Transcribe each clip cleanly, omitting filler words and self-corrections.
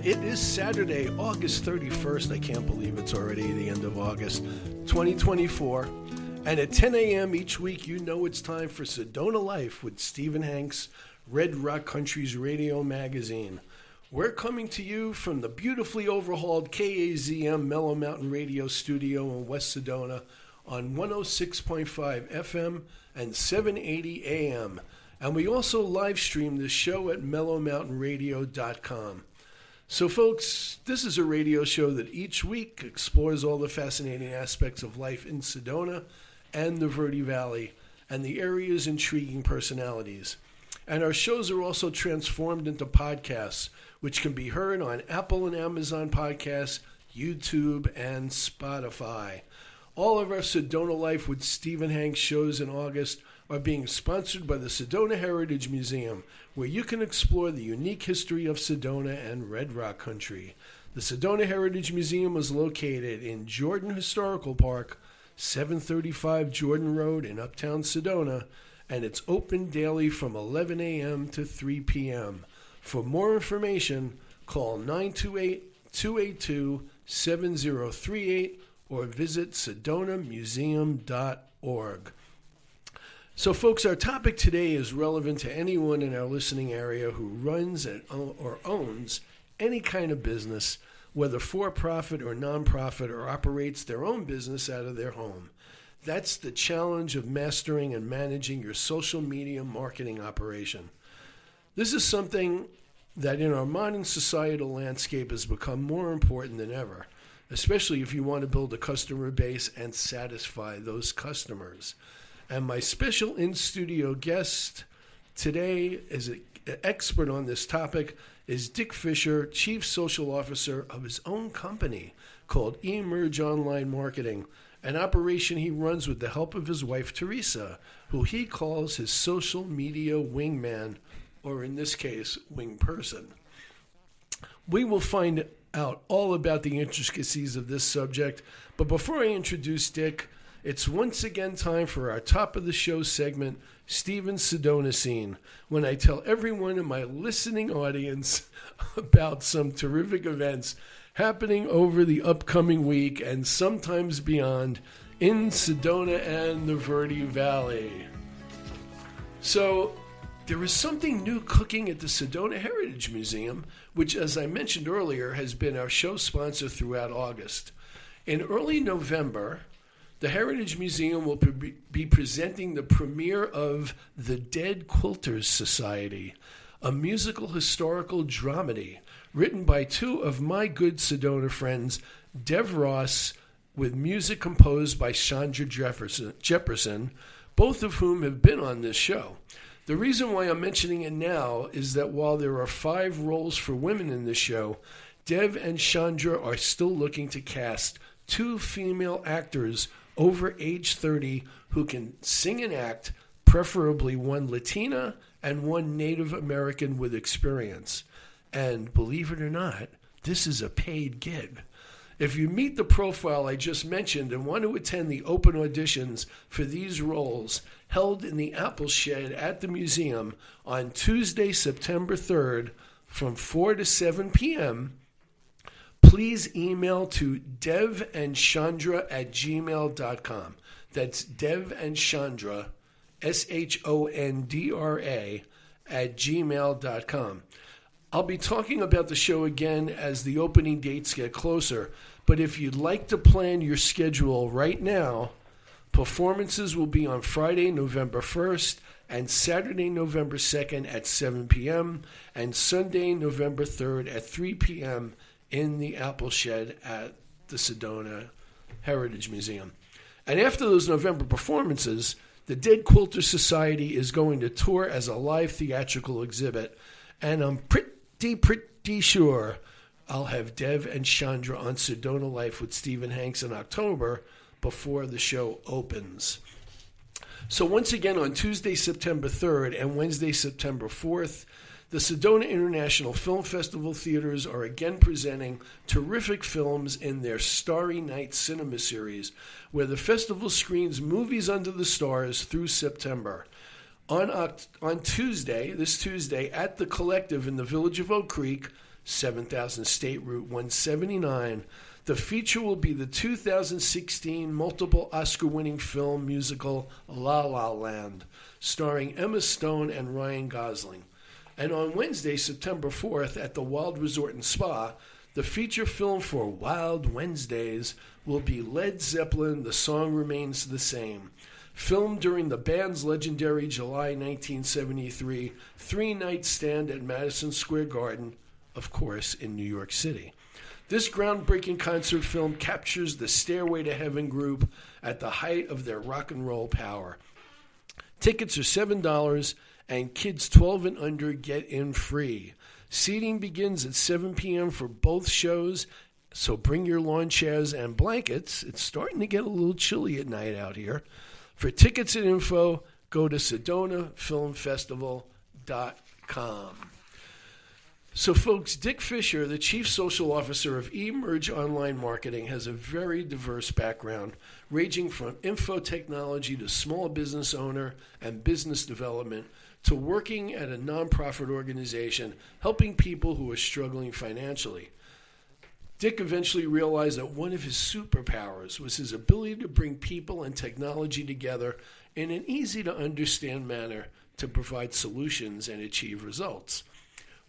It is Saturday, August 31st. I can't believe it's already the end of August, 2024. And at 10 a.m. each week, you know it's time for Sedona Life with Stephen Hanks, Red Rock Country's radio magazine. We're coming to you from the beautifully overhauled KAZM Mellow Mountain Radio Studio in West Sedona on 106.5 FM and 780 AM. And we also live stream this show at mellowmountainradio.com. So folks, this is a radio show that each week explores all the fascinating aspects of life in Sedona and the Verde Valley and the area's intriguing personalities. And our shows are also transformed into podcasts, which can be heard on Apple and Amazon Podcasts, YouTube, and Spotify. All of our Sedona Life with Stephen Hanks shows in August are being sponsored by the Sedona Heritage Museum, where you can explore the unique history of Sedona and Red Rock Country. The Sedona Heritage Museum is located in Jordan Historical Park, 735 Jordan Road in Uptown Sedona, and it's open daily from 11 a.m. to 3 p.m. For more information, call 928-282-7038 or visit sedonamuseum.org. So, folks, our topic today is relevant to anyone in our listening area who runs or owns any kind of business, whether for-profit or non-profit, or operates their own business out of their home. That's the challenge of mastering and managing your social media marketing operation. This is something that in our modern societal landscape has become more important than ever, especially if you want to build a customer base and satisfy those customers. And my special in-studio guest today is an expert on this topic is Dick Fisher, Chief Social Officer of his own company called Emerge Online Marketing, an operation he runs with the help of his wife, Teresa, who he calls his social media wingman, or in this case, wing person. We will find out all about the intricacies of this subject, but before I introduce Dick, it's once again time for our top of the show segment, Stephen's Sedona Scene, when I tell everyone in my listening audience about some terrific events happening over the upcoming week and sometimes beyond in Sedona and the Verde Valley. So, there is something new cooking at the Sedona Heritage Museum, which, as I mentioned earlier, has been our show sponsor throughout August. In early November, the Heritage Museum will be presenting the premiere of The Dead Quilters Society, a musical historical dramedy written by two of my good Sedona friends, Dev Ross, with music composed by Chandra Jefferson, both of whom have been on this show. The reason why I'm mentioning it now is that while there are 5 roles for women in this show, Dev and Chandra are still looking to cast 2 female actors over age 30 who can sing and act, preferably one Latina and one Native American with experience. And believe it or not, this is a paid gig. If you meet the profile I just mentioned and want to attend the open auditions for these roles held in the Apple Shed at the museum on Tuesday, September 3rd from 4 to 7 p.m., please email to devandshandra@gmail.com. That's devandshandra, SHONDRA, @gmail.com. I'll be talking about the show again as the opening dates get closer, but if you'd like to plan your schedule right now, performances will be on Friday, November 1st, and Saturday, November 2nd at 7 p.m., and Sunday, November 3rd at 3 p.m., in the Apple Shed at the Sedona Heritage Museum. And after those November performances, the Dead Quilter Society is going to tour as a live theatrical exhibit, and I'm pretty sure I'll have Dev and Chandra on Sedona Life with Stephen Hanks in October before the show opens. So once again, on Tuesday, September 3rd and Wednesday, September 4th, the Sedona International Film Festival theaters are again presenting terrific films in their Starry Night Cinema series, where the festival screens movies under the stars through September. On Tuesday, this Tuesday, at the Collective in the village of Oak Creek, 7000 State Route 179. The feature will be the 2016 multiple Oscar-winning film musical La La Land, starring Emma Stone and Ryan Gosling. And on Wednesday, September 4th, at the Wild Resort and Spa, the feature film for Wild Wednesdays will be Led Zeppelin, The Song Remains the Same, filmed during the band's legendary July 1973 three-night stand at Madison Square Garden, of course, in New York City. This groundbreaking concert film captures the Stairway to Heaven group at the height of their rock and roll power. Tickets are $7, and kids 12 and under get in free. Seating begins at 7 p.m. for both shows, so bring your lawn chairs and blankets. It's starting to get a little chilly at night out here. For tickets and info, go to SEDONAFilmFestival.com. So, folks, Dick Fisher, the Chief Social Officer of eMerge Online Marketing, has a very diverse background, ranging from info technology to small business owner and business development to working at a nonprofit organization, helping people who are struggling financially. Dick eventually realized that one of his superpowers was his ability to bring people and technology together in an easy-to-understand manner to provide solutions and achieve results.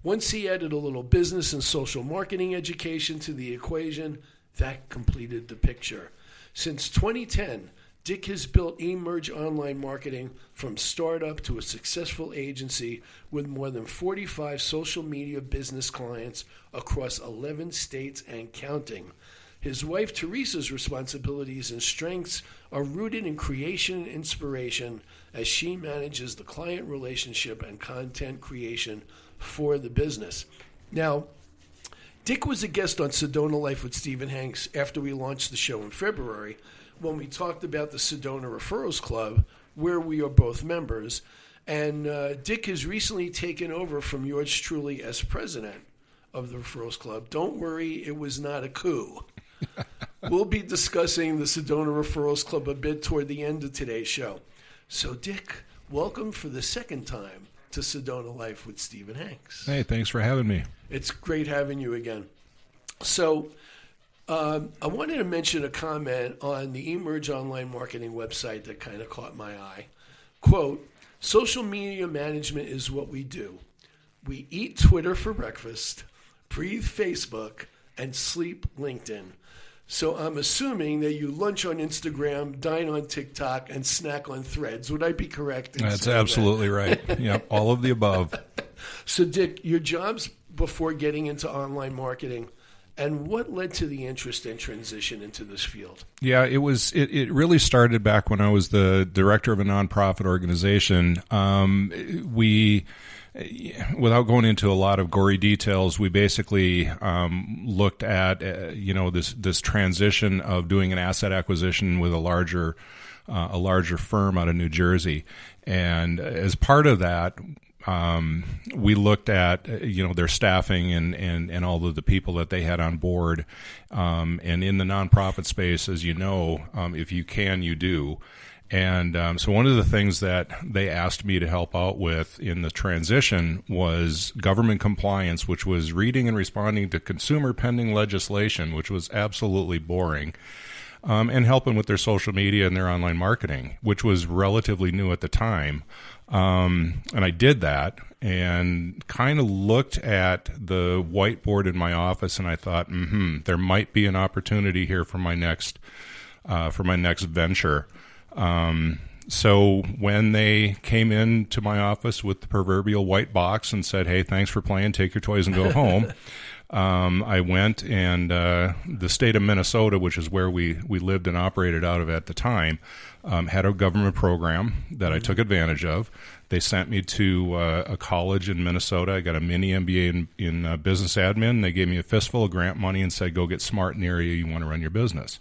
Once he added a little business and social marketing education to the equation, that completed the picture. Since 2010, Dick has built eMerge Online Marketing from startup to a successful agency with more than 45 social media business clients across 11 states and counting. His wife Teresa's responsibilities and strengths are rooted in creation and inspiration as she manages the client relationship and content creation for the business. Now, Dick was a guest on Sedona Life with Stephen Hanks after we launched the show in February, when we talked about the Sedona Referrals Club, where we are both members. And Dick has recently taken over from yours truly as president of the Referrals Club. Don't worry, it was not a coup. We'll be discussing the Sedona Referrals Club a bit toward the end of today's show. So, Dick, welcome for the second time to Sedona Life with Stephen Hanks. Hey, thanks for having me. It's great having you again. So, I wanted to mention a comment on the eMerge Online Marketing website that kind of caught my eye. Quote, social media management is what we do. We eat Twitter for breakfast, breathe Facebook, and sleep LinkedIn. So I'm assuming that you lunch on Instagram, dine on TikTok, and snack on Threads. Would I be correct? That's absolutely right. Yep, all of the above. So, Dick, your jobs before getting into online marketing, and what led to the interest and transition into this field? Yeah, it really started back when I was the director of a nonprofit organization. Without going into a lot of gory details, we basically looked at this transition of doing an asset acquisition with a larger firm out of New Jersey, and as part of that, we looked at their staffing and all of the people that they had on board, and in the nonprofit space, as you know, if you can, you do. And so one of the things that they asked me to help out with in the transition was government compliance, which was reading and responding to consumer pending legislation, which was absolutely boring, and helping with their social media and their online marketing, which was relatively new at the time. And I did that and kind of looked at the whiteboard in my office, and I thought, there might be an opportunity here for my next venture. So when they came into my office with the proverbial white box and said, "Hey, thanks for playing, take your toys and go home," I went and the state of Minnesota, which is where we lived and operated out of at the time, had a government program that I took advantage of. They sent me to a college in Minnesota. I got a mini MBA in business admin. They gave me a fistful of grant money and said, "Go get smart in the area you want to run your business."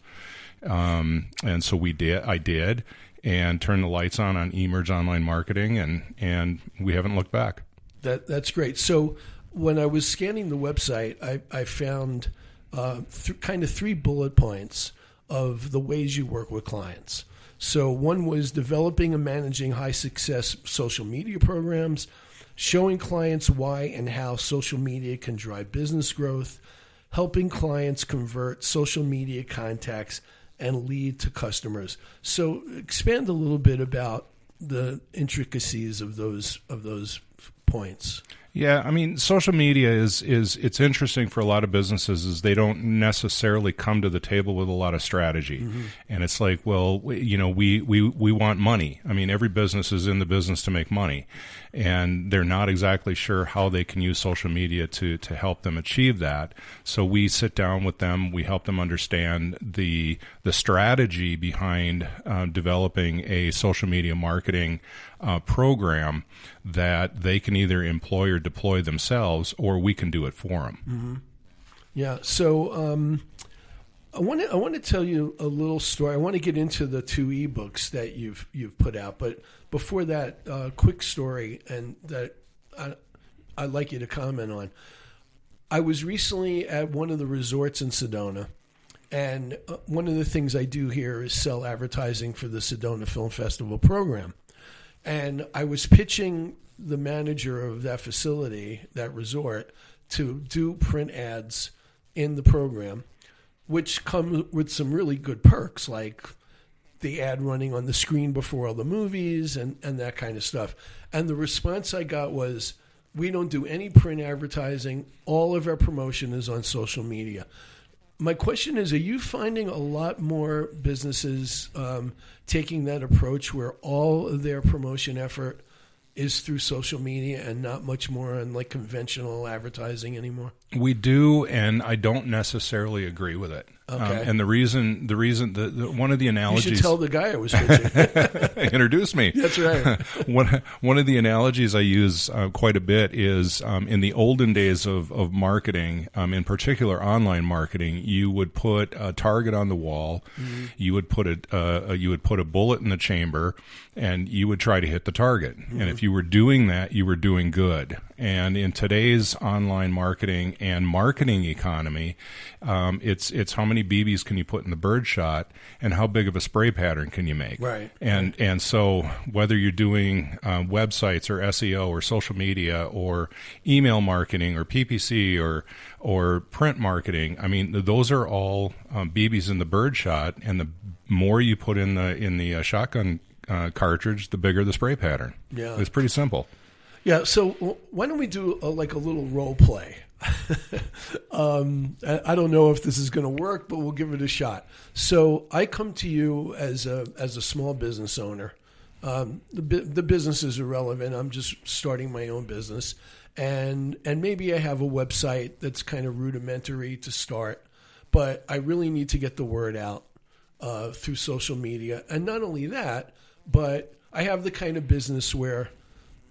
And so I did, and turned the lights on eMerge Online Marketing, and we haven't looked back. That's great. So when I was scanning the website, I found kind of 3 bullet points of the ways you work with clients. So one was developing and managing high-success social media programs. showing clients why and how social media can drive business growth, helping clients convert social media contacts and lead to customers. So expand a little bit about the intricacies of those points. Yeah, I mean, social media is it's interesting for a lot of businesses is they don't necessarily come to the table with a lot of strategy. Mm-hmm. And it's like, well, we want money. I mean, every business is in the business to make money, and they're not exactly sure how they can use social media to help them achieve that. So we sit down with them, we help them understand the strategy behind developing a social media marketing program that they can either employ or deploy themselves, or we can do it for them. Mm-hmm. Yeah. So I want to tell you a little story. I want to get into the 2 ebooks that you've put out, but before that, quick story, and that I'd like you to comment on. I was recently at one of the resorts in Sedona, and one of the things I do here is sell advertising for the Sedona Film Festival program. And I was pitching the manager of that facility, that resort, to do print ads in the program, which come with some really good perks, like the ad running on the screen before all the movies and that kind of stuff. And the response I got was, we don't do any print advertising. All of our promotion is on social media. My question is, are you finding a lot more businesses taking that approach where all of their promotion effort is through social media and not much more on like conventional advertising anymore? We do, and I don't necessarily agree with it. Okay. And the reason, one of the analogies. You should tell the guy I was pitching. Introduce me. That's right. One of the analogies I use quite a bit is in the olden days of marketing, in particular online marketing, you would put a target on the wall, mm-hmm. you would put a bullet in the chamber, and you would try to hit the target. Mm-hmm. And if you were doing that, you were doing good. And in today's online marketing and marketing economy, it's how many BBs can you put in the bird shot, and how big of a spray pattern can you make? Right. And so whether you're doing websites or SEO or social media or email marketing or PPC or print marketing, I mean, those are all BBs in the bird shot, and the more you put in the shotgun cartridge, the bigger the spray pattern. Yeah. It's pretty simple. Yeah, so why don't we do a little role play? I don't know if this is going to work, but we'll give it a shot. So I come to you as a small business owner. The business is irrelevant. I'm just starting my own business, and maybe I have a website that's kind of rudimentary to start, but I really need to get the word out through social media. And not only that, but I have the kind of business where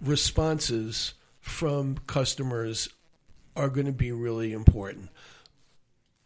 responses from customers are going to be really important.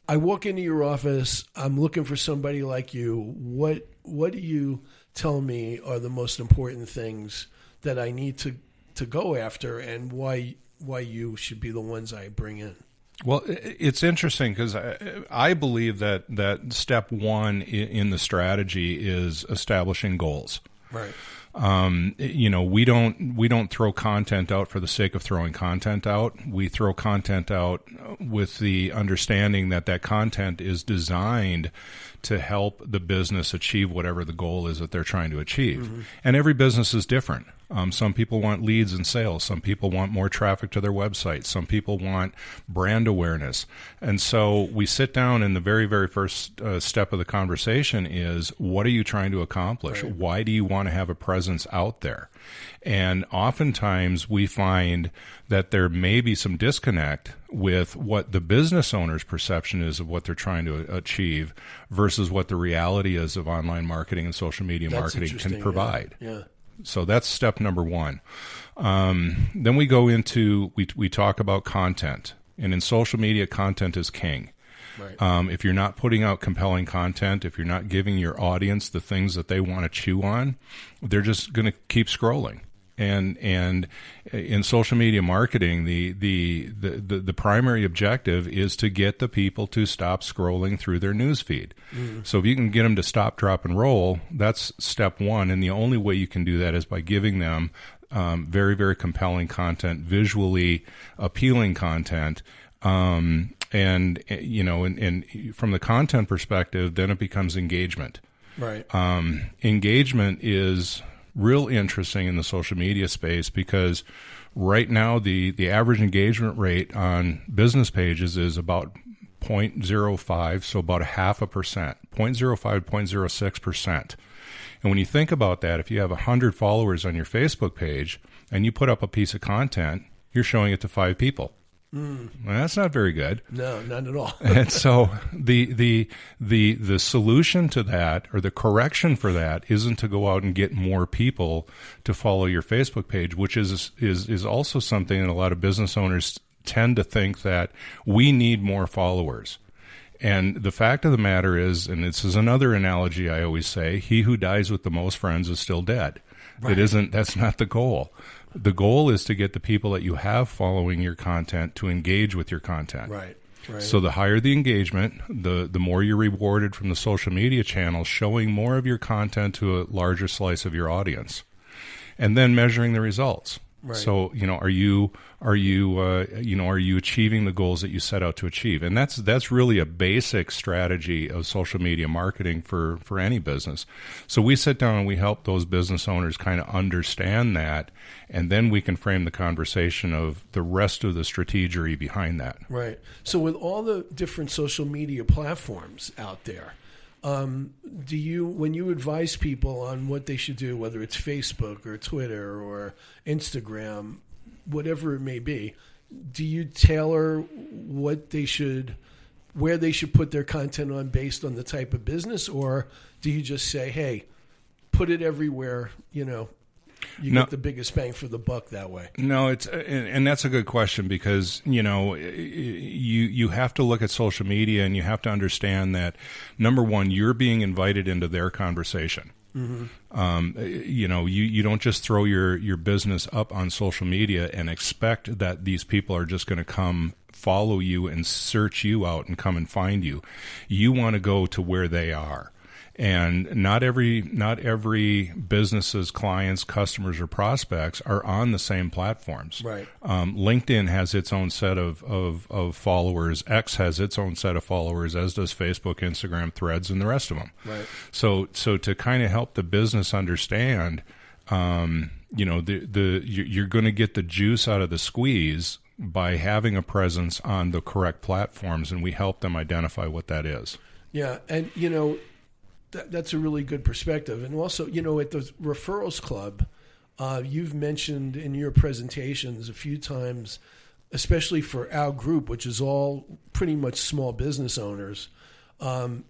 I walk into your office, I'm looking for somebody like you. What do you tell me are the most important things that I need to go after, and why you should be the ones I bring in? Well, it's interesting because I believe that step one in the strategy is establishing goals. Right. We don't throw content out for the sake of throwing content out. We throw content out with the understanding that content is designed to help the business achieve whatever the goal is that they're trying to achieve. Mm-hmm. And every business is different. Some people want leads and sales. Some people want more traffic to their website. Some people want brand awareness. And so we sit down, and the very, very first step of the conversation is, what are you trying to accomplish? Right. Why do you want to have a presence out there? And oftentimes we find that there may be some disconnect with what the business owner's perception is of what they're trying to achieve versus what the reality is of online marketing and social media marketing can provide. Yeah. So that's step number one. Then we go into, we talk about content. And in social media, content is king. Right. If you're not putting out compelling content, if you're not giving your audience the things that they want to chew on, they're just going to keep scrolling. And in social media marketing, the primary objective is to get the people to stop scrolling through their news feed. Mm. So if you can get them to stop, drop, and roll, that's step one. And the only way you can do that is by giving them very, very compelling content, visually appealing content. And from the content perspective, then it becomes engagement. Right. Engagement is real interesting in the social media space because right now the average engagement rate on business pages is about 0.05, so about 0.5%, 0.05, 0.06%. And when you think about that, if you have 100 followers on your Facebook page and you put up a piece of content, you're showing it to 5 people. Well, that's not very good. No, not at all. And so the solution to that, or the correction for that, isn't to go out and get more people to follow your Facebook page, which is also something that a lot of business owners tend to think that we need more followers. And the fact of the matter is, and this is another analogy I always say, he who dies with the most friends is still dead. Right. That's not the goal. The goal is to get the people that you have following your content to engage with your content. Right. Right. So the higher the engagement, the more you're rewarded from the social media channels, showing more of your content to a larger slice of your audience, and then measuring the results. Right. So, are you achieving the goals that you set out to achieve? And that's really a basic strategy of social media marketing for any business. So we sit down and we help those business owners kind of understand that, and then we can frame the conversation of the rest of the strategy behind that. Right. So with all the different social media platforms out there, when you advise people on what they should do, whether it's Facebook or Twitter or Instagram, whatever it may be, do you tailor where they should put their content on based on the type of business, or do you just say, hey, put it everywhere, you get the biggest bang for the buck that way? No, and that's a good question because, you have to look at social media and you have to understand that, number one, you're being invited into their conversation. Mm-hmm. You don't just throw your business up on social media and expect that these people are just going to come follow you and search you out and come and find you. You want to go to where they are. And not every business's clients, customers, or prospects are on the same platforms. Right. LinkedIn has its own set of followers. X has its own set of followers, as does Facebook, Instagram, Threads, and the rest of them. Right. So to kind of help the business understand, you're going to get the juice out of the squeeze by having a presence on the correct platforms, and we help them identify what that is. Yeah, and that's a really good perspective. And also, at the Referrals Club, you've mentioned in your presentations a few times, especially for our group, which is all pretty much small business owners, the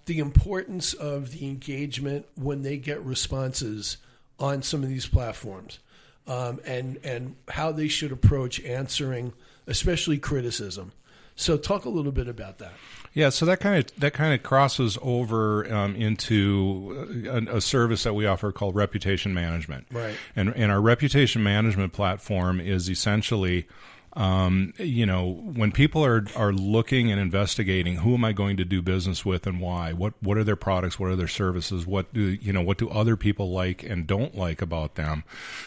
importance of the engagement when they get responses on some of these platforms, and how they should approach answering, especially criticism. So talk a little bit about that. Yeah, so that kind of crosses over into a service that we offer called reputation management. Right. And our reputation management platform is essentially, when people are looking and investigating, who am I going to do business with and why? What are their products? What are their services? What do other people like and don't like about them?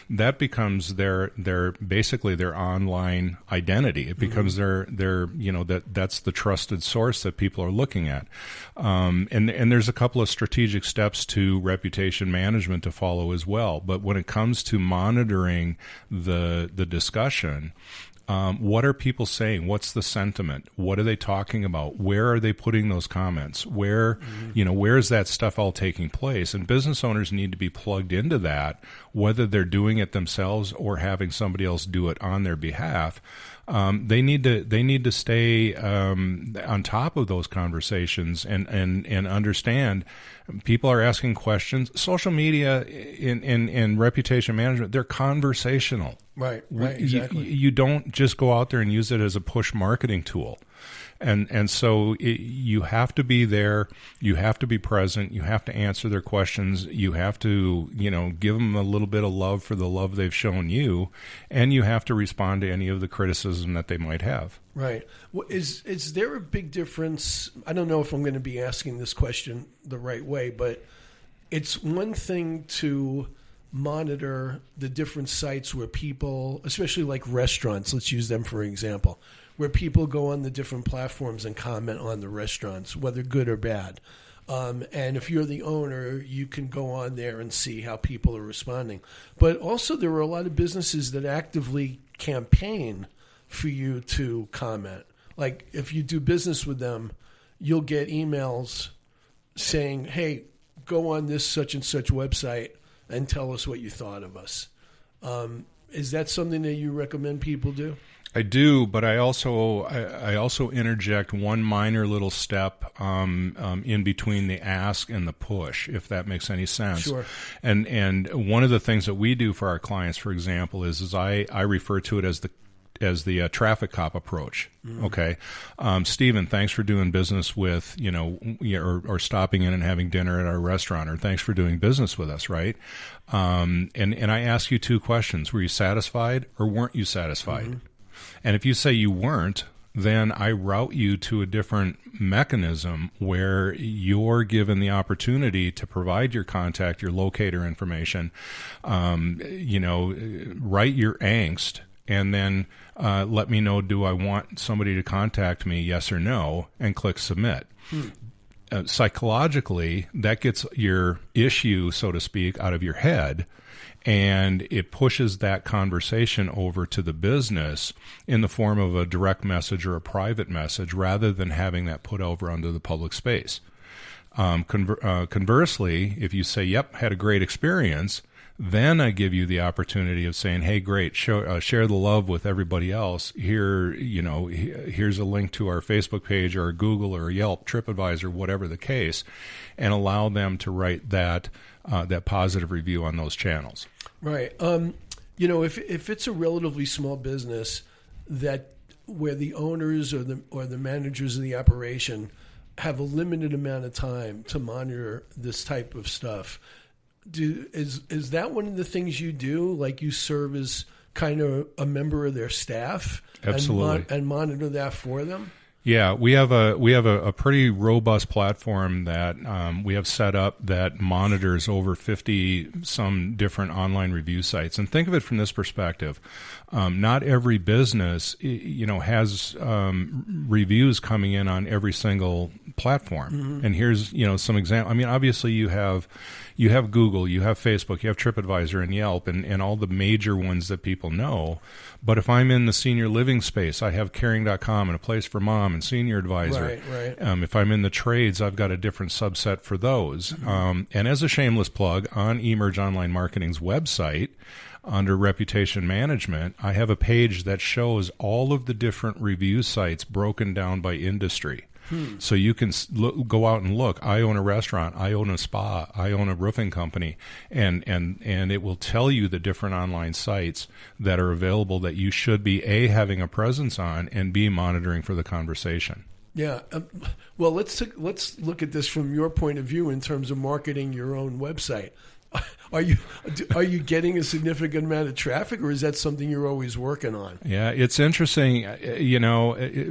That becomes their basically their online identity. It becomes that's the trusted source that people are looking at. And there's a couple of strategic steps to reputation management to follow as well. But when it comes to monitoring the discussion, what are people saying? What's the sentiment? What are they talking about? Where are they putting those comments? Where is that stuff all taking place? And business owners need to be plugged into that, whether they're doing it themselves or having somebody else do it on their behalf. They need to stay on top of those conversations and understand people are asking questions. Social media in reputation management, they're conversational. Right, exactly. You don't just go out there and use it as a push marketing tool. And so you have to be there, you have to be present, you have to answer their questions, you have to, give them a little bit of love for the love they've shown you, and you have to respond to any of the criticism that they might have. Right. Well, is there a big difference? I don't know if I'm going to be asking this question the right way, but it's one thing to monitor the different sites where people, especially like restaurants, let's use them for example, where people go on the different platforms and comment on the restaurants, whether good or bad. And if you're the owner, you can go on there and see how people are responding. But also there are a lot of businesses that actively campaign for you to comment. Like if you do business with them, you'll get emails saying, hey, go on this such and such website and tell us what you thought of us. Is that something that you recommend people do? I do, but I also interject one minor little step in between the ask and the push, if that makes any sense. Sure. And one of the things that we do for our clients, for example, is I refer to it as the traffic cop approach. Mm-hmm. Okay, Stephen, thanks for doing business with or stopping in and having dinner at our restaurant, or thanks for doing business with us, right? And I ask you two questions: were you satisfied or weren't you satisfied? Mm-hmm. And if you say you weren't, then I route you to a different mechanism where you're given the opportunity to provide your contact, your locator information, write your angst, and then let me know, do I want somebody to contact me, yes or no, and click submit. Psychologically, that gets your issue, so to speak, out of your head, and it pushes that conversation over to the business in the form of a direct message or a private message, rather than having that put over onto the public space. Conversely, if you say, yep, had a great experience, then I give you the opportunity of saying, hey, great, share the love with everybody else. Here's a link to our Facebook page or Google or Yelp, TripAdvisor, whatever the case, and allow them to write that positive review on those channels. Right. If it's a relatively small business where the owners or the managers of the operation have a limited amount of time to monitor this type of stuff, is that one of the things you do? Like you serve as kind of a member of their staff? Absolutely. And monitor that for them? Yeah, we have a pretty robust platform that we have set up that monitors over 50 some different online review sites. And think of it from this perspective: not every business, has reviews coming in on every single platform. Mm-hmm. And here's some example. I mean, obviously you have Google, you have Facebook, you have TripAdvisor and Yelp, and all the major ones that people know. But if I'm in the senior living space, I have caring.com and a place for mom and senior advisor. Right. If I'm in the trades, I've got a different subset for those. Mm-hmm. And as a shameless plug, on eMerge Online Marketing's website, under reputation management, I have a page that shows all of the different review sites broken down by industry. So you can go out and look. I own a restaurant. I own a spa. I own a roofing company, and it will tell you the different online sites that are available that you should be A, having a presence on, and B, monitoring for the conversation. Yeah. Well, let's look at this from your point of view in terms of marketing your own website. Are you getting a significant amount of traffic, or is that something you're always working on? Yeah, it's interesting.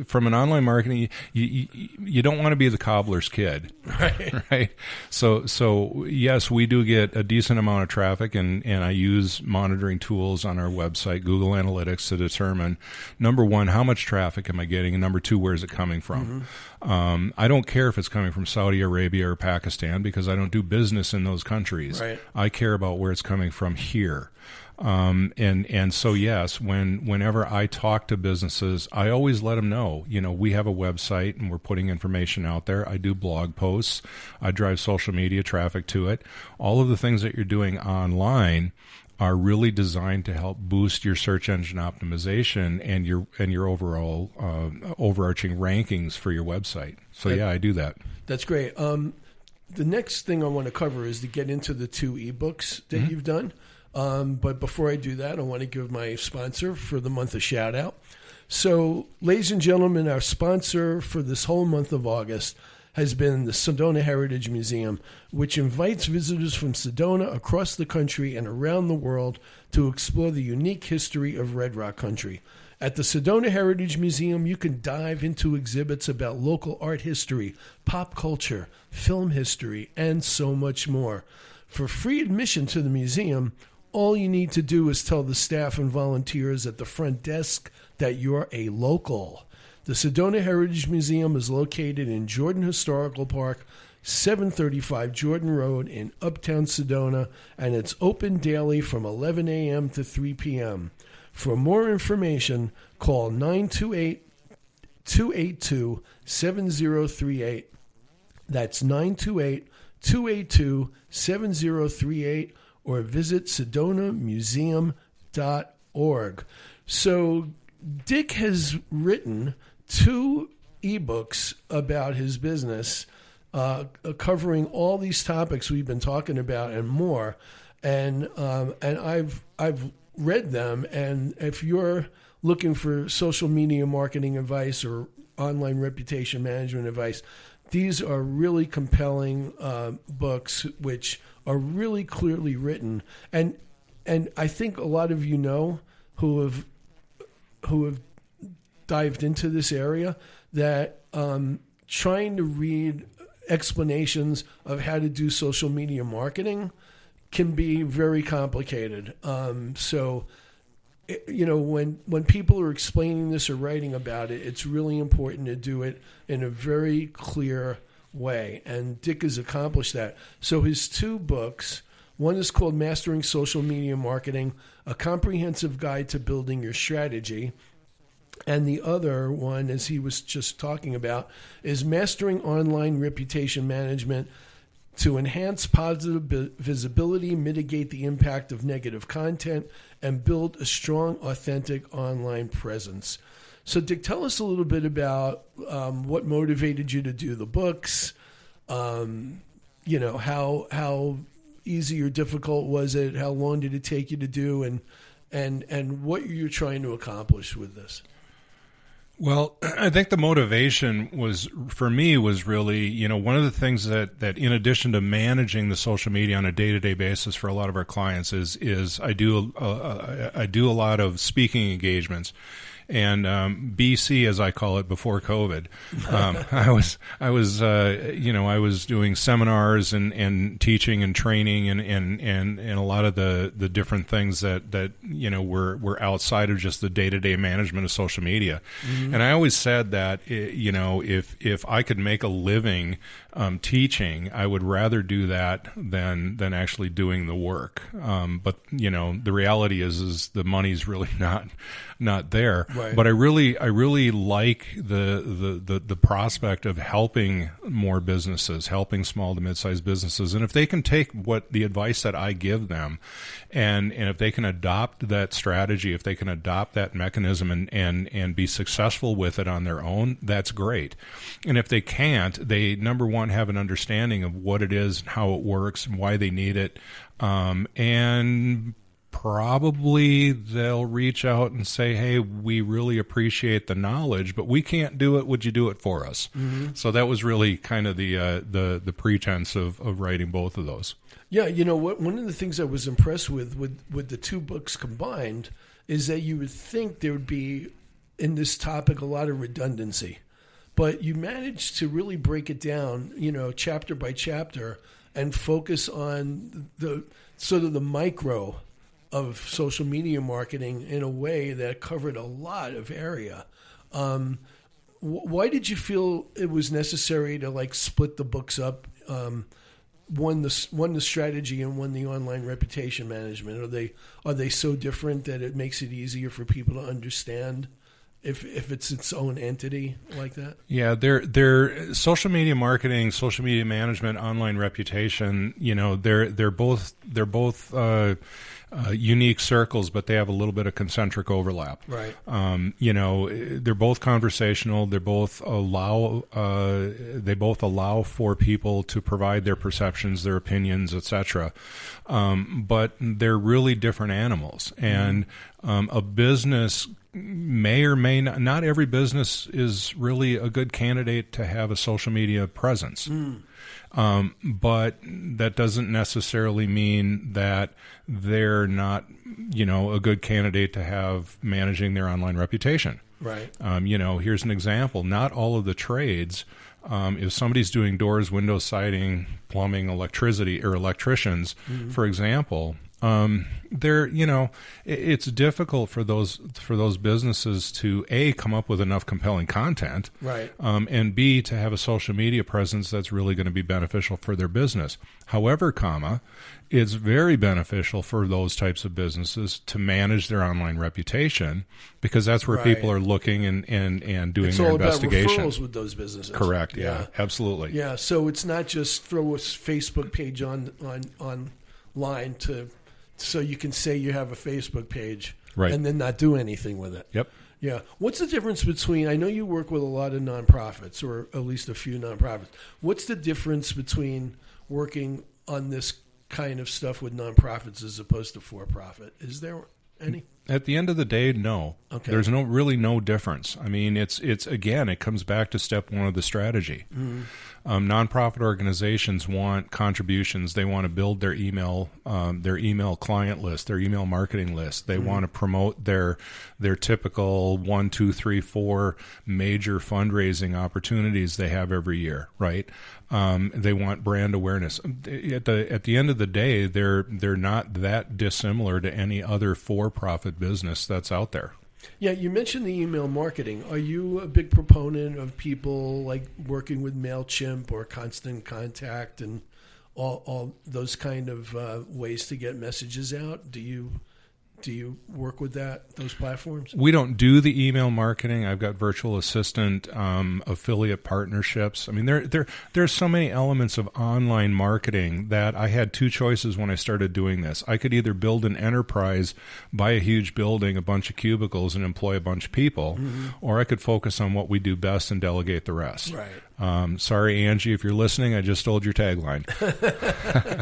From an online marketing, you don't want to be the cobbler's kid, right? So yes, we do get a decent amount of traffic, and I use monitoring tools on our website, Google Analytics, to determine, number one, how much traffic am I getting, and number two, where is it coming from? Mm-hmm. I don't care if it's coming from Saudi Arabia or Pakistan, because I don't do business in those countries. Right. I care about where it's coming from here. And so, yes, whenever I talk to businesses, I always let them know, we have a website and we're putting information out there. I do blog posts. I drive social media traffic to it. All of the things that you're doing online are really designed to help boost your search engine optimization and your overall overarching rankings for your website. So yeah, I do that. That's great. The next thing I want to cover is to get into the 2 ebooks that you've done. But before I do that, I want to give my sponsor for the month a shout out. So, ladies and gentlemen, our sponsor for this whole month of August has been the Sedona Heritage Museum, which invites visitors from Sedona across the country and around the world to explore the unique history of Red Rock Country. At the Sedona Heritage Museum, you can dive into exhibits about local art history, pop culture, film history, and so much more. For free admission to the museum, all you need to do is tell the staff and volunteers at the front desk that you're a local. The Sedona Heritage Museum is located in Jordan Historical Park, 735 Jordan Road in Uptown Sedona, and it's open daily from 11 a.m. to 3 p.m. For more information, call 928-282-7038. That's 928-282-7038, or visit sedonamuseum.org. So Dick has written 2 ebooks about his business, covering all these topics we've been talking about and more. And I've read them. And if you're looking for social media marketing advice or online reputation management advice, these are really compelling books, which are really clearly written. And I think a lot of you know who have dived into this area that trying to read explanations of how to do social media marketing can be very complicated. So, when people are explaining this or writing about it, it's really important to do it in a very clear way. And Dick has accomplished that. So his 2 books, one is called Mastering Social Media Marketing, A Comprehensive Guide to Building Your Strategy. And the other one, as he was just talking about, is Mastering Online Reputation Management to Enhance Positive Visibility, Mitigate the Impact of Negative Content, and Build a Strong, Authentic Online Presence. So, Dick, tell us a little bit about what motivated you to do the books. How easy or difficult was it? How long did it take you to do? And what you're trying to accomplish with this? Well, I think the motivation for me was really, one of the things that in addition to managing the social media on a day-to-day basis for a lot of our clients is I do a lot of speaking engagements. And BC, as I call it, before COVID, I was doing seminars and teaching and training and a lot of the different things that were outside of just the day-to-day management of social media. Mm-hmm. And I always said that if I could make a living teaching, I would rather do that than actually doing the work. But the reality is the money's really not there. Right. But I really like the prospect of helping more businesses, helping small to mid-sized businesses, and if they can take the advice that I give them, and if they can adopt that strategy, if they can adopt that mechanism and be successful with it on their own, that's great. And if they can't, they number one have an understanding of what it is, how it works, and why they need it, and probably they'll reach out and say, hey, we really appreciate the knowledge, but we can't do it. Would you do it for us? Mm-hmm. So that was really kind of the pretense of writing both of those. Yeah, one of the things I was impressed with the 2 books combined is that you would think there would be, in this topic, a lot of redundancy. But you managed to really break it down, chapter by chapter, and focus on the sort of the micro of social media marketing in a way that covered a lot of area. Why did you feel it was necessary to split the books up? One the strategy and one the online reputation management. Are they so different that it makes it easier for people to understand if it's its own entity like that? Yeah, they're social media marketing, social media management, online reputation. They're both unique circles, but they have a little bit of concentric overlap. Right. They're both conversational. They both allow for people to provide their perceptions, their opinions, etc. But they're really different animals, and a business may or may not every business is really a good candidate to have a social media presence. But that doesn't necessarily mean that they're not, a good candidate to have managing their online reputation. Right. Here's an example. Not all of the trades, if somebody's doing doors, windows, siding, plumbing, electricity, or electricians, for example, It's difficult for those businesses to come up with enough compelling content, right, and B, to have a social media presence that's really going to be beneficial for their business. However, it's very beneficial for those types of businesses to manage their online reputation, because that's where people are looking and doing their investigation. It's all about referrals with those businesses. Correct. Yeah, absolutely. Yeah. So it's not just throw a Facebook page online so you can say you have a Facebook page, right, and then not do anything with it. Yep. Yeah. What's the difference between, I know you work with a lot of nonprofits, or at least a few nonprofits. What's the difference between working on this kind of stuff with nonprofits as opposed to for-profit? Is there any? At the end of the day, no. Okay. There's really no difference. I mean, it's again, it comes back to step one of the strategy. Mm-hmm. Nonprofit organizations want contributions. They want to build their email client list, their email marketing list. They want to promote their typical 1, 2, 3, 4 major fundraising opportunities they have every year, right? They want brand awareness. At the end of the day, they're not that dissimilar to any other for-profit business that's out there. Yeah, you mentioned the email marketing. Are you a big proponent of people like working with MailChimp or Constant Contact and all those kind of ways to get messages out? Do you work with those platforms? We don't do the email marketing. I've got virtual assistant affiliate partnerships. I mean, there's so many elements of online marketing that I had two choices when I started doing this. I could either build an enterprise, buy a huge building, a bunch of cubicles, and employ a bunch of people, or I could focus on what we do best and delegate the rest. Right. Sorry, Angie, if you're listening, I just stole your tagline.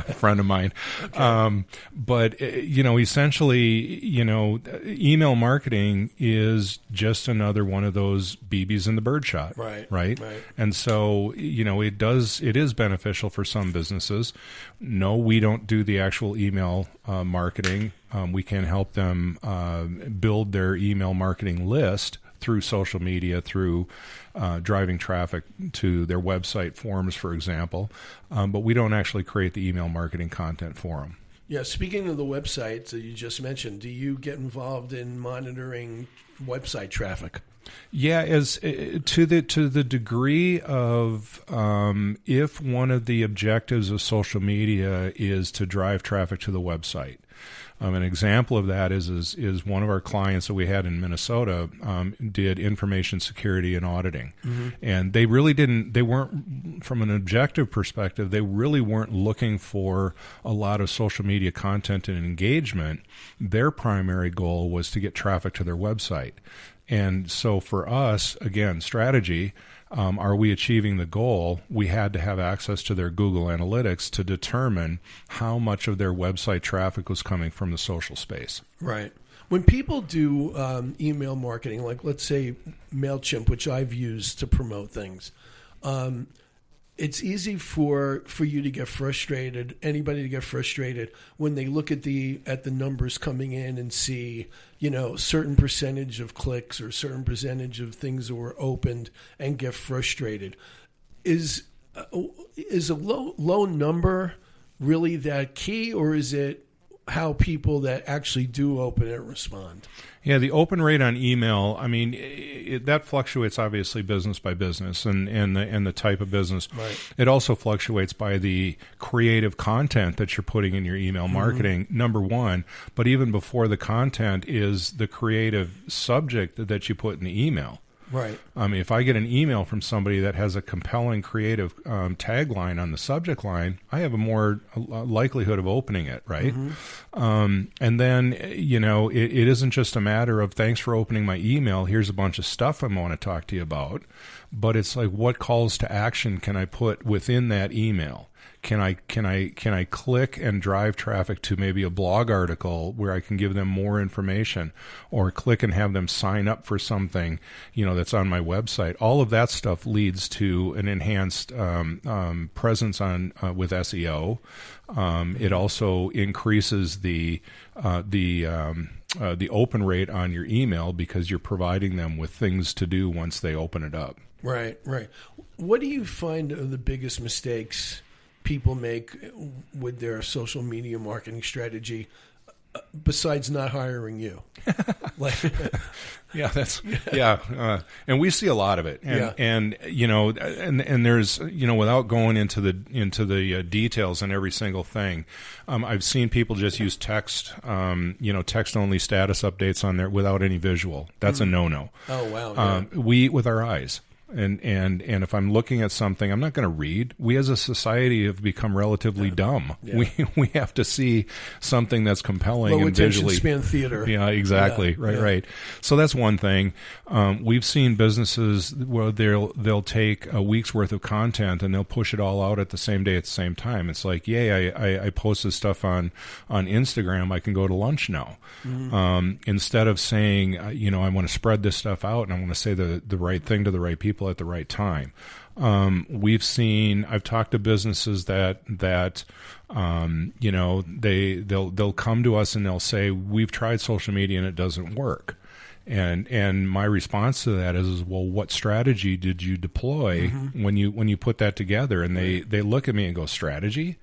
A friend of mine. Okay. But, essentially, email marketing is just another one of those BBs in the birdshot. Right. And so, it is beneficial for some businesses. No, we don't do the actual email marketing. We can help them build their email marketing list through social media, through driving traffic to their website forms, for example. But we don't actually create the email marketing content for them. Yeah, speaking of the websites that you just mentioned, do you get involved in monitoring website traffic? Yeah, as to the degree of if one of the objectives of social media is to drive traffic to the website. An example of that is one of our clients that we had in Minnesota did information security and auditing. Mm-hmm. And they weren't, from an objective perspective, they really weren't looking for a lot of social media content and engagement. Their primary goal was to get traffic to their website. And so for us, again, strategy, are we achieving the goal? We had to have access to their Google Analytics to determine how much of their website traffic was coming from the social space. Right. When people do email marketing, like let's say MailChimp, which I've used to promote things, it's easy for you to get frustrated, anybody to get frustrated when they look at the numbers coming in and see, certain percentage of clicks or certain percentage of things that were opened and get frustrated. Is a low number really that key, or is it how people that actually do open it respond? Yeah, the open rate on email, I mean, that fluctuates obviously business by business and the type of business. Right. It also fluctuates by the creative content that you're putting in your email marketing, number one. But even before the content is the creative subject that you put in the email. Right. If I get an email from somebody that has a compelling creative tagline on the subject line, I have a more likelihood of opening it, right? Mm-hmm. And then, it isn't just a matter of thanks for opening my email, here's a bunch of stuff I want to talk to you about, but it's like, what calls to action can I put within that email? Can I click and drive traffic to maybe a blog article where I can give them more information, or click and have them sign up for something, that's on my website? All of that stuff leads to an enhanced presence with SEO. It also increases the open rate on your email because you're providing them with things to do once they open it up. Right. What do you find are the biggest mistakes people make with their social media marketing strategy besides not hiring you. Like, yeah, and we see a lot of it, and there's without going into the details on every single thing, I've seen people just use text, text only status updates on there without any visual. That's a no. Oh wow! We eat with our eyes. And if I'm looking at something, I'm not going to read. We as a society have become relatively dumb. Yeah. We have to see something that's compelling and visually. Low attention span theater. Yeah, exactly. Yeah. Right. So that's one thing. We've seen businesses where they'll take a week's worth of content and they'll push it all out at the same day at the same time. It's like, I posted stuff on Instagram. I can go to lunch now. Mm-hmm. Instead of saying, I want to spread this stuff out and I want to say the right thing to the right people at the right time. I've talked to businesses that they'll come to us and they'll say, we've tried social media and it doesn't work. And my response to that is, well, what strategy did you deploy when you put that together? And they look at me and go, strategy?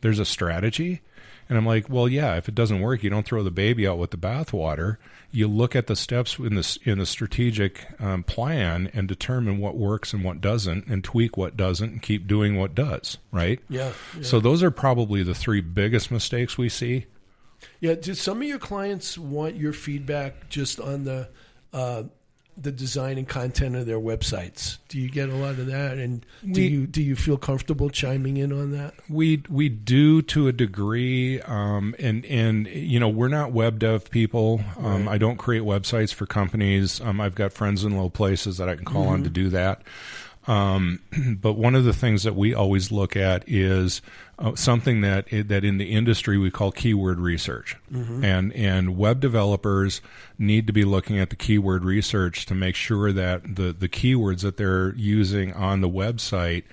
There's a strategy? And I'm like, well, yeah, if it doesn't work, you don't throw the baby out with the bathwater. You look at the steps in the strategic plan and determine what works and what doesn't, and tweak what doesn't, and keep doing what does, right? Yeah. So those are probably the three biggest mistakes we see. Yeah. Do some of your clients want your feedback just on the design and content of their websites? Do you get a lot of that? And do you feel comfortable chiming in on that? We do to a degree, and we're not web dev people. Right. I don't create websites for companies. I've got friends in low places that I can call on to do that. But one of the things that we always look at is something that in the industry we call keyword research, and web developers need to be looking at the keyword research to make sure that the keywords that they're using on the website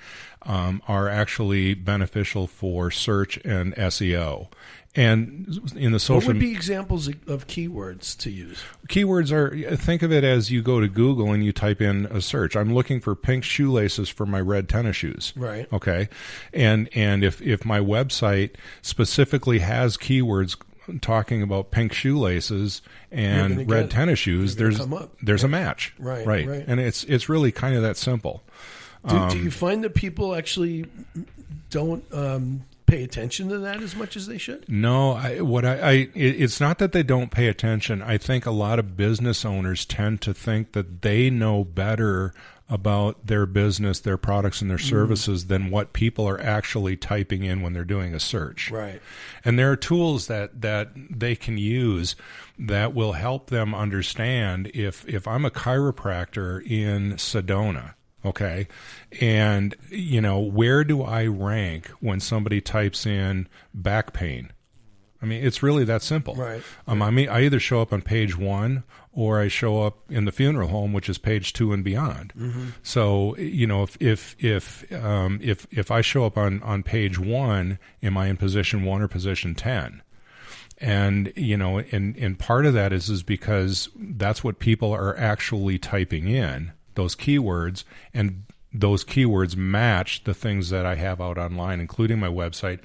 are actually beneficial for search and SEO. And in the social, what would be examples of keywords to use? Keywords are, think of it as you go to Google and you type in a search. I'm looking for pink shoelaces for my red tennis shoes. Right. Okay. And if my website specifically has keywords talking about pink shoelaces and red tennis shoes, there's a match. Right. And it's really kind of that simple. Do you find that people actually don't pay attention to that as much as they should? No, it's not that they don't pay attention. I think a lot of business owners tend to think that they know better about their business, their products, and their services than what people are actually typing in when they're doing a search. Right. And there are tools that they can use that will help them understand if I'm a chiropractor in Sedona, okay, and where do I rank when somebody types in back pain? I mean, it's really that simple. Right. I either show up on page 1 or I show up in the funeral home, which is page 2 and beyond. So if I show up on page 1, am I in position 1 or position 10? And and part of that is because that's what people are actually typing in, those keywords, and those keywords match the things that I have out online, including my website.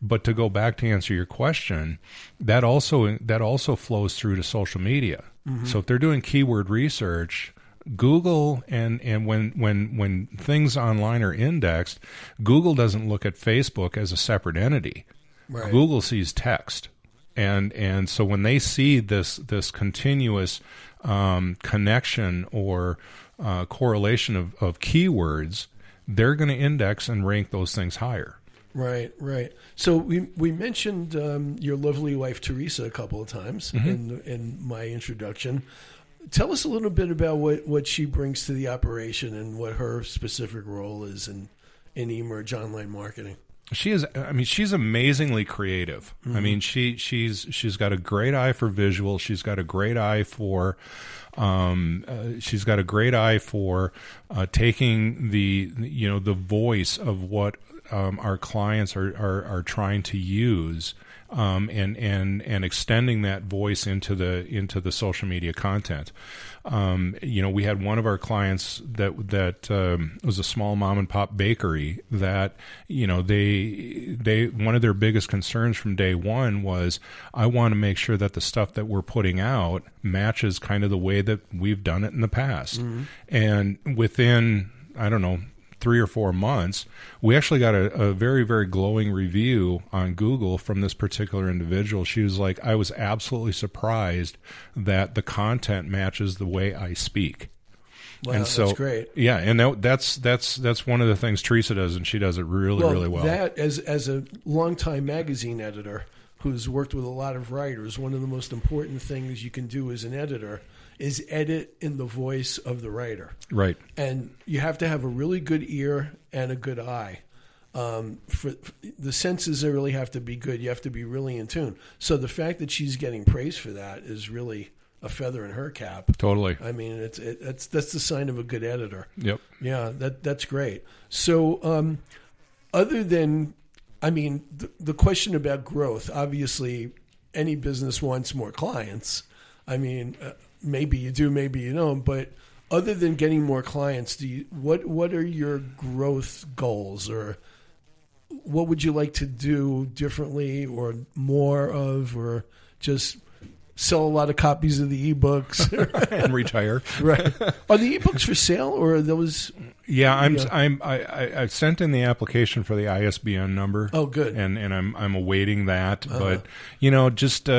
But to go back to answer your question, that also flows through to social media. So if they're doing keyword research, Google and when things online are indexed, Google doesn't look at Facebook as a separate entity. Right. Google sees text, and so when they see this continuous connection or correlation of keywords, they're going to index and rank those things higher. Right. So we mentioned your lovely wife Teresa a couple of times in my introduction. Tell us a little bit about what she brings to the operation and what her specific role is in eMerge online marketing. She's amazingly creative. I mean, she's got a great eye for visual. She's got a great eye for taking the voice of what our clients are trying to use, and extending that voice into the social media content. We had one of our clients that was a small mom and pop bakery that, they one of their biggest concerns from day one was, I want to make sure that the stuff that we're putting out matches kind of the way that we've done it in the past. Mm-hmm. And within, I don't know, 3 or 4 months, we actually got a very, very glowing review on Google from this particular individual. She was like, I was absolutely surprised that the content matches the way I speak. Wow, and so, that's great. Yeah, and that's one of the things Teresa does, and she does it really well. That, as a longtime magazine editor who's worked with a lot of writers, one of the most important things you can do as an editor is edit in the voice of the writer. Right. And you have to have a really good ear and a good eye. For the senses really have to be good. You have to be really in tune. So the fact that she's getting praise for that is really a feather in her cap. Totally. I mean, that's the sign of a good editor. Yep. Yeah, that's great. So other than, the question about growth, obviously any business wants more clients. Maybe you do, maybe you don't. But other than getting more clients, what are your growth goals, or what would you like to do differently or more of, or just sell a lot of copies of the ebooks and retire? Right? Are the ebooks for sale, or are those? Yeah, I sent in the application for the ISBN number. Oh, good. And I'm awaiting that, but just.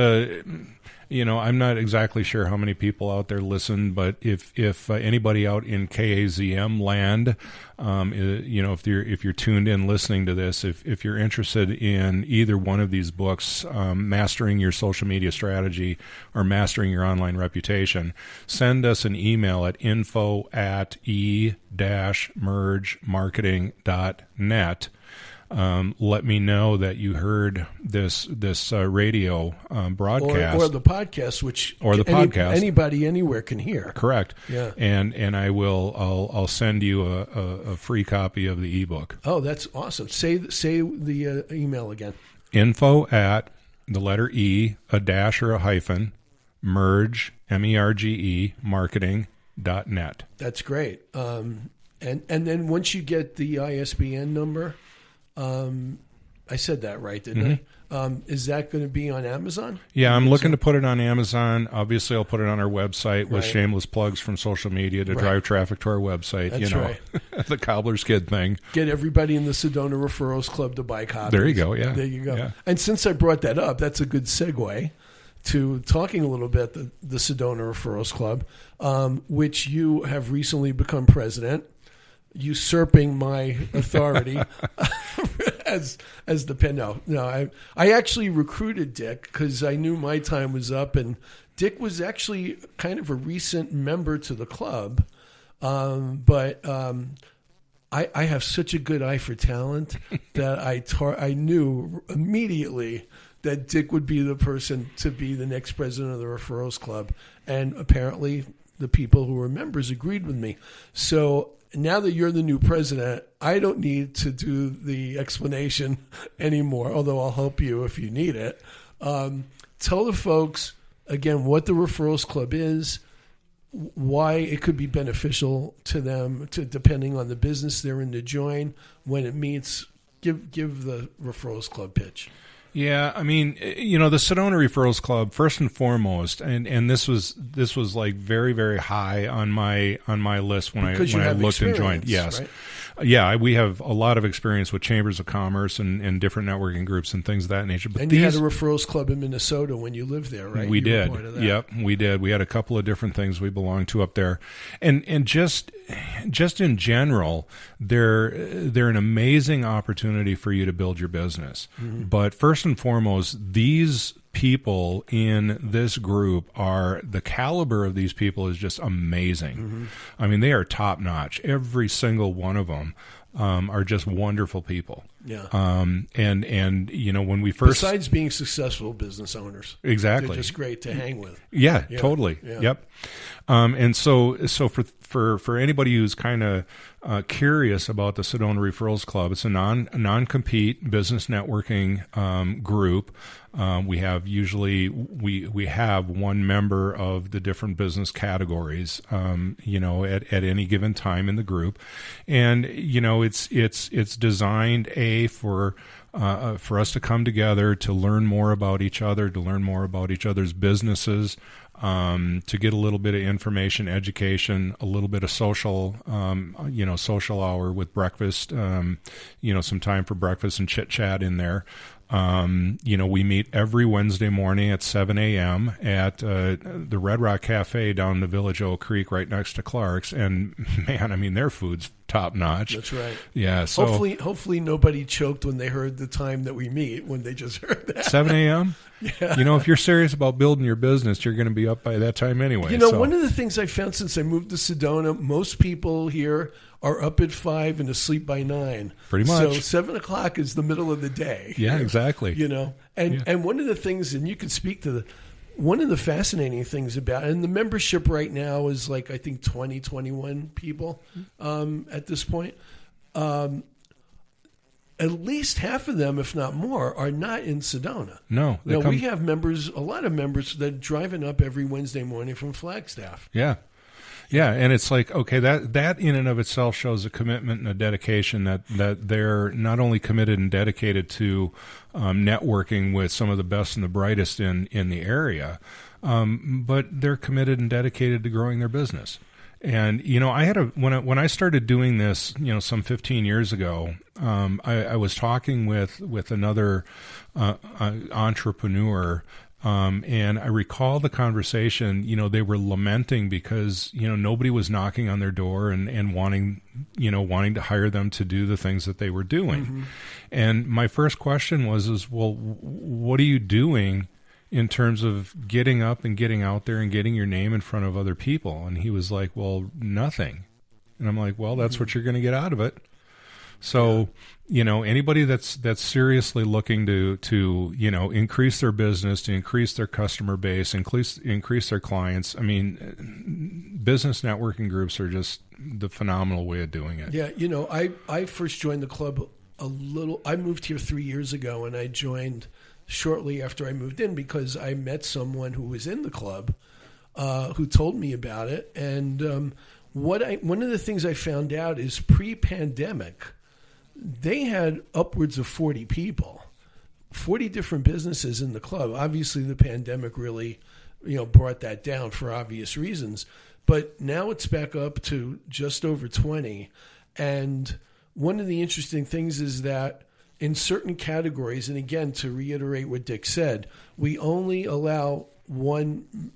I'm not exactly sure how many people out there listen, but if anybody out in KAZM land, if you're tuned in listening to this, if you're interested in either one of these books, Mastering Your Social Media Strategy or Mastering Your Online Reputation, send us an email at info@e-mergemarketing.net. Let me know that you heard this radio broadcast or the podcast, anybody anywhere can hear. Correct. Yeah. And I'll send you a free copy of the ebook. Oh, that's awesome. Say the email again. Info at the letter E, a dash or a hyphen, merge, MERGE, marketing.net. That's great. And then once you get the ISBN number. I said that right, didn't I? Is that going to be on Amazon? Yeah, I'm looking to put it on Amazon. Obviously, I'll put it on our website with shameless plugs from social media to drive traffic to our website. That's right. The cobbler's kid thing. Get everybody in the Sedona Referrals Club to buy copies. There you go, yeah. There you go. Yeah. And since I brought that up, that's a good segue to talking a little bit the Sedona Referrals Club, which you have recently become president, usurping my authority as the pen. No, I actually recruited Dick because I knew my time was up, and Dick was actually kind of a recent member to the club, but I have such a good eye for talent that I knew immediately that Dick would be the person to be the next president of the Referrals Club, and apparently the people who were members agreed with me. So now that you're the new president, I don't need to do the explanation anymore, although I'll help you if you need it. Tell the folks, again, what the Referrals Club is, why it could be beneficial to them, depending on the business they're in to join, when it meets. Give the Referrals Club pitch. Yeah, the Sedona Referrals Club, first and foremost, and this was like very, very high on my list when I looked and joined. Yes. Right? Yeah, we have a lot of experience with chambers of commerce and different networking groups and things of that nature. But you had a referrals club in Minnesota when you lived there, right? We did. Yep, we did. We had a couple of different things we belonged to up there, and just in general, they're an amazing opportunity for you to build your business. Mm-hmm. But first and foremost, these people in this group the caliber of these people is just amazing. Mm-hmm. I mean, they are top notch. Every single one of them are just wonderful people. Yeah. And when we first, besides being successful business owners, exactly, they're just great to hang with. Yeah. Totally. Yeah. Yep. And so for for anybody who's kind of curious about the Sedona Referrals Club, it's a non-compete business networking group. We have usually we have one member of the different business categories, at any given time in the group, and it's designed for us to come together to learn more about each other, to learn more about each other's businesses, to get a little bit of information, education, a little bit of social, social hour with breakfast, some time for breakfast and chit chat in there. We meet every Wednesday morning at 7 a.m. at the Red Rock Cafe down the Village Oak Creek, right next to Clark's. And man, I mean, their food's top notch. That's right. Yeah. So hopefully nobody choked when they heard the time that we meet, when they just heard that. 7 a.m. Yeah. If you're serious about building your business, you're going to be up by that time anyway. One of the things I found since I moved to Sedona, most people here are up at 5 and asleep by 9. Pretty much. So 7 o'clock is the middle of the day. Yeah, exactly. And one of the things, and you could speak to one of the fascinating things about it, and the membership right now is like, I think 21 people at this point. At least half of them, if not more, are not in Sedona. No. We have members, a lot of members that are driving up every Wednesday morning from Flagstaff. Yeah. Yeah, and it's like, okay, that in and of itself shows a commitment and a dedication that they're not only committed and dedicated to networking with some of the best and the brightest in the area, but they're committed and dedicated to growing their business. And I had when I started doing this, some 15 years ago, I was talking with another entrepreneur. And I recall the conversation, they were lamenting because, nobody was knocking on their door and wanting to hire them to do the things that they were doing. Mm-hmm. And my first question was, well, what are you doing in terms of getting up and getting out there and getting your name in front of other people? And he was like, well, nothing. And I'm like, well, that's what you're going to get out of it. So, anybody that's seriously looking to increase their business, to increase their customer base, increase their clients. I mean, business networking groups are just the phenomenal way of doing it. Yeah, I first joined the club I moved here 3 years ago, and I joined shortly after I moved in because I met someone who was in the club who told me about it. And one of the things I found out is pre-pandemic, they had upwards of 40 people, 40 different businesses in the club. Obviously, the pandemic really, brought that down for obvious reasons. But now it's back up to just over 20. And one of the interesting things is that in certain categories, and again, to reiterate what Dick said, we only allow one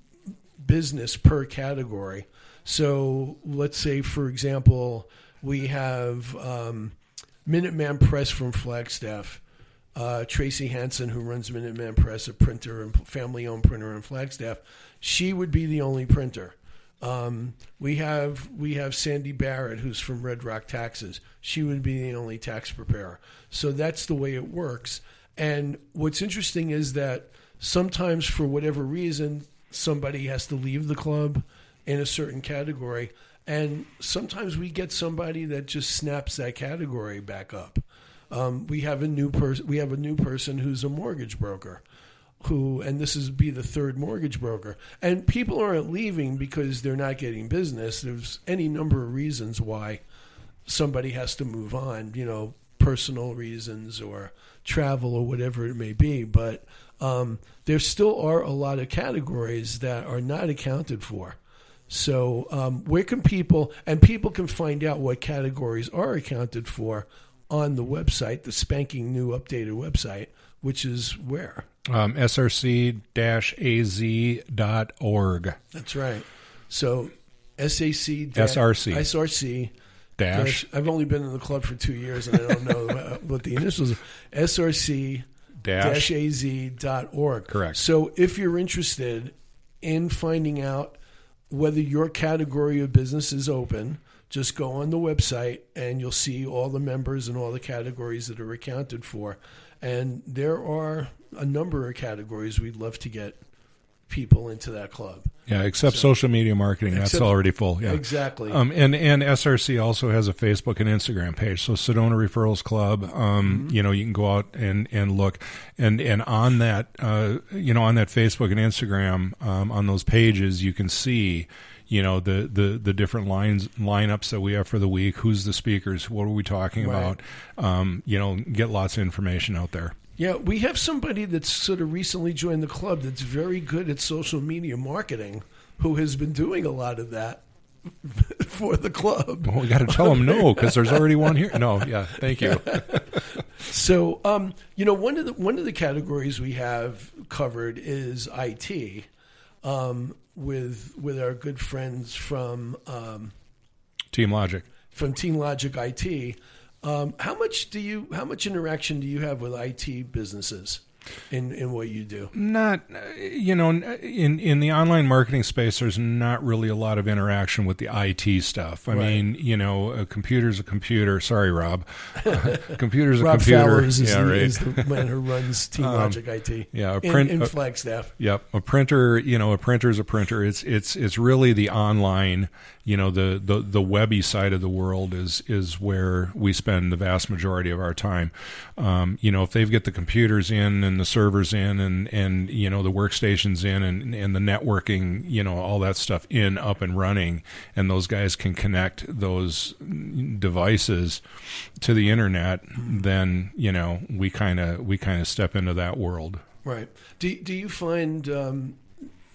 business per category. So let's say, for example, we have Minuteman Press from Flagstaff. Tracy Hansen, who runs Minuteman Press, a printer and family-owned printer in Flagstaff, she would be the only printer. We have Sandy Barrett, who's from Red Rock Taxes. She would be the only tax preparer. So that's the way it works. And what's interesting is that sometimes, for whatever reason, somebody has to leave the club in a certain category. And sometimes we get somebody that just snaps that category back up. We have a new person who's a mortgage broker, and this is be the third mortgage broker. And people aren't leaving because they're not getting business. There's any number of reasons why somebody has to move on, personal reasons or travel or whatever it may be. But there still are a lot of categories that are not accounted for. So where can people can find out what categories are accounted for on the website, the spanking new updated website, which is where? src-az.org. That's right. So SRC. Dash. I've only been in the club for 2 years, and I don't know what the initials are. src-az.org. Correct. So if you're interested in finding out whether your category of business is open, just go on the website and you'll see all the members and all the categories that are accounted for. And there are a number of categories we'd love to get people into that club. Yeah, except social media marketing, that's already full. Yeah, exactly. And SRC also has a Facebook and Instagram page. So Sedona Referrals Club. You know, you can go out and look, and on that on that Facebook and Instagram on those pages, you can see, you know, the different lineups that we have for the week. Who's the speakers? What are we talking about? You know, get lots of information out there. Yeah, we have somebody that's sort of recently joined the club that's very good at social media marketing, who has been doing a lot of that for the club. Well, we got to tell them no, because there's already one here. No, yeah, thank you. So, you know, one of the categories we have covered is IT, with our good friends from Team Logic. From Team Logic IT. How much interaction do you have with IT businesses in what you do? Not, you know, in the online marketing space, there's not really a lot of interaction with the IT stuff. I mean, you know, a computer's a computer. Sorry, Rob. Computer's a Rob computer. Fowler is the man who runs Team Logic IT. Yeah, in Flagstaff. Yep, a printer. You know, a printer's a printer. It's really the online. You know, the webby side of the world is where we spend the vast majority of our time. You know, if they've got the computers in and the servers in and you know, the workstations in and the networking, you know, all that stuff up and running, and those guys can connect those devices to the internet, then, you know, we kind of step into that world. Right. Do you find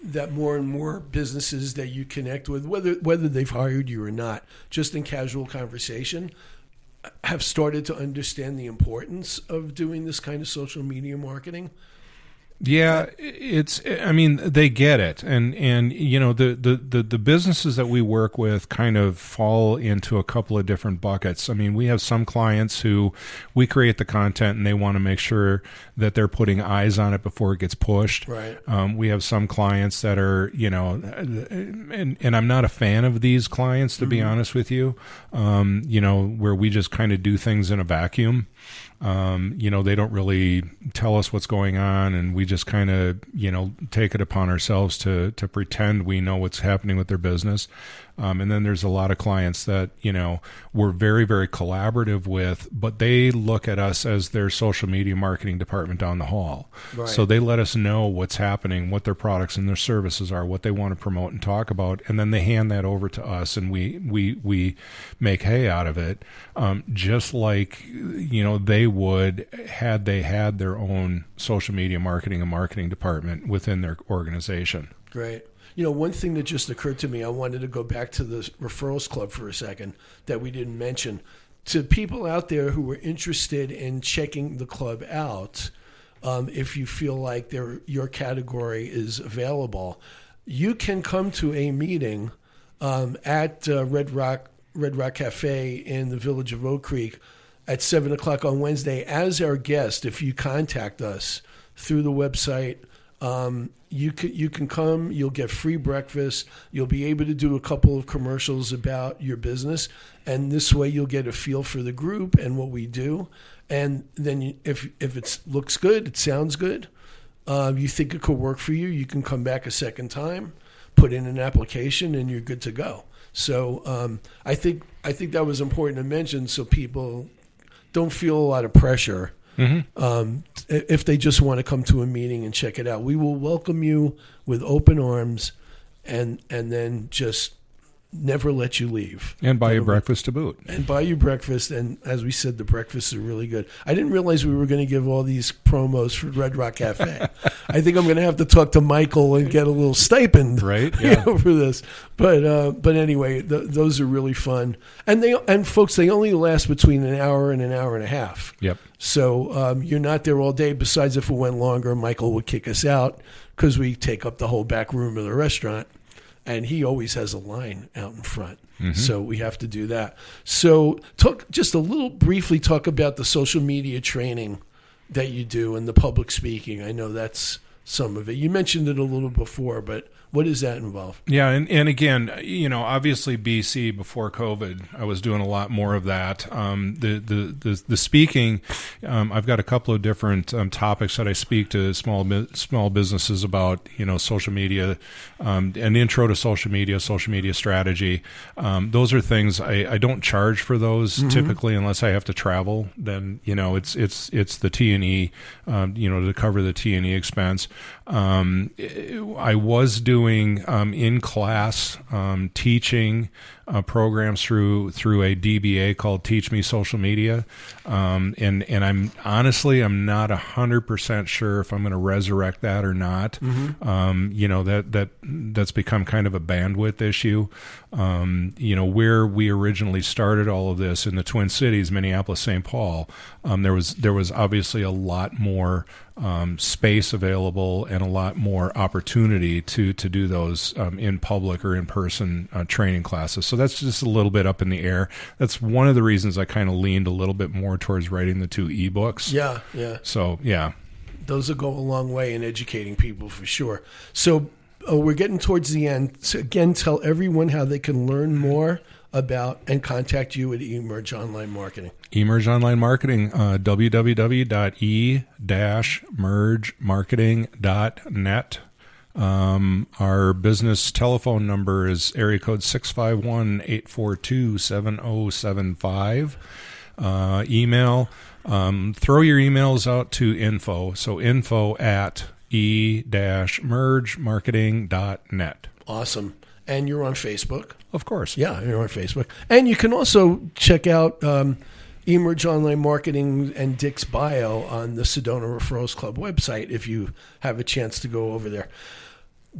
that more and more businesses that you connect with, whether they've hired you or not, just in casual conversation, have started to understand the importance of doing this kind of social media marketing? Yeah, I mean, they get it. And you know, the businesses that we work with kind of fall into a couple of different buckets. I mean, we have some clients who we create the content and they want to make sure that they're putting eyes on it before it gets pushed. Right. We have some clients that are, you know, and I'm not a fan of these clients, to be honest with you, you know, where we just kind of do things in a vacuum. You know, they don't really tell us what's going on, and we just kind of, you know, take it upon ourselves to pretend we know what's happening with their business. And then there's a lot of clients that, you know, we're very, very collaborative with, but they look at us as their social media marketing department down the hall. Right. So they let us know what's happening, what their products and their services are, what they want to promote and talk about, and then they hand that over to us, and we make hay out of it, just like, you know, they would had they had their own social media marketing and marketing department within their organization. Great. You know, one thing that just occurred to me, I wanted to go back to the Referrals Club for a second that we didn't mention. To people out there who are interested in checking the club out, if you feel like your category is available, you can come to a meeting at Red Rock Cafe in the village of Oak Creek at 7 o'clock on Wednesday as our guest. If you contact us through the website, you can come. You'll get free breakfast. You'll be able to do a couple of commercials about your business, and this way you'll get a feel for the group and what we do. And then if it looks good, it sounds good, you think it could work for you, you can come back a second time, put in an application, and you're good to go. So I think that was important to mention, so people don't feel a lot of pressure. Mm-hmm. If they just want to come to a meeting and check it out, we will welcome you with open arms, and then just never let you leave. And buy you breakfast to boot. And buy you breakfast, and as we said, the breakfasts are really good. I didn't realize we were going to give all these promos for Red Rock Cafe. I think I'm going to have to talk to Michael and get a little stipend, right? Yeah. For this. But anyway, those are really fun, and folks, they only last between an hour and a half. Yep. So you're not there all day. Besides, if it went longer, Michael would kick us out because we take up the whole back room of the restaurant. And he always has a line out in front. Mm-hmm. So we have to do that. So briefly talk about the social media training that you do and the public speaking. I know that's some of it. You mentioned it a little before, but what does that involve? Yeah, and again, obviously BC before COVID, I was doing a lot more of that. The speaking, I've got a couple of different topics that I speak to small businesses about. Social media, an intro to social media strategy. Those are things I don't charge for those typically unless I have to travel. Then it's the T&E, to cover the T&E expense. I was doing in class teaching programs through a DBA called Teach Me Social Media, and I'm not 100% sure if I'm going to resurrect that or not. That's become kind of a bandwidth issue. Where we originally started all of this in the Twin Cities, Minneapolis, St. Paul, there was obviously a lot more space available and a lot more opportunity to do those in public or in person training classes. So that's just a little bit up in the air. That's one of the reasons I kind of leaned a little bit more towards writing the 2 ebooks. Yeah. So yeah, those will go a long way in educating people for sure. So we're getting towards the end. So again, tell everyone how they can learn more about and contact you at eMerge Online Marketing. eMerge Online Marketing, www.e-mergemarketing.net. Our business telephone number is area code 651-842-7075. Email, throw your emails out to info. So info@e-mergemarketing.net. Awesome. And you're on Facebook. Of course. Yeah, you're on Facebook. And you can also check out eMerge Online Marketing and Dick's bio on the Sedona Referrals Club website if you have a chance to go over there.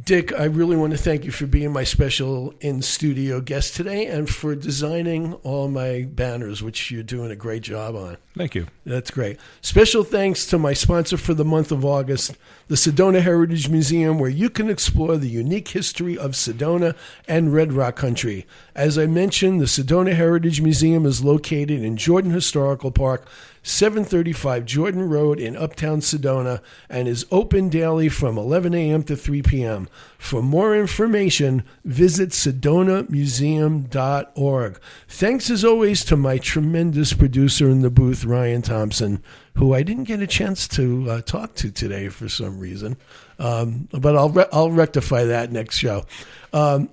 Dick, I really want to thank you for being my special in-studio guest today and for designing all my banners, which you're doing a great job on. Thank you. That's great. Special thanks to my sponsor for the month of August, the Sedona Heritage Museum, where you can explore the unique history of Sedona and Red Rock Country. As I mentioned, the Sedona Heritage Museum is located in Jordan Historical Park, 735 Jordan Road in Uptown Sedona, and is open daily from 11 a.m. to 3 p.m. For more information, visit sedonamuseum.org. Thanks as always to my tremendous producer in the booth, Ryan Thompson, who I didn't get a chance to talk to today for some reason, but I'll rectify that next show. And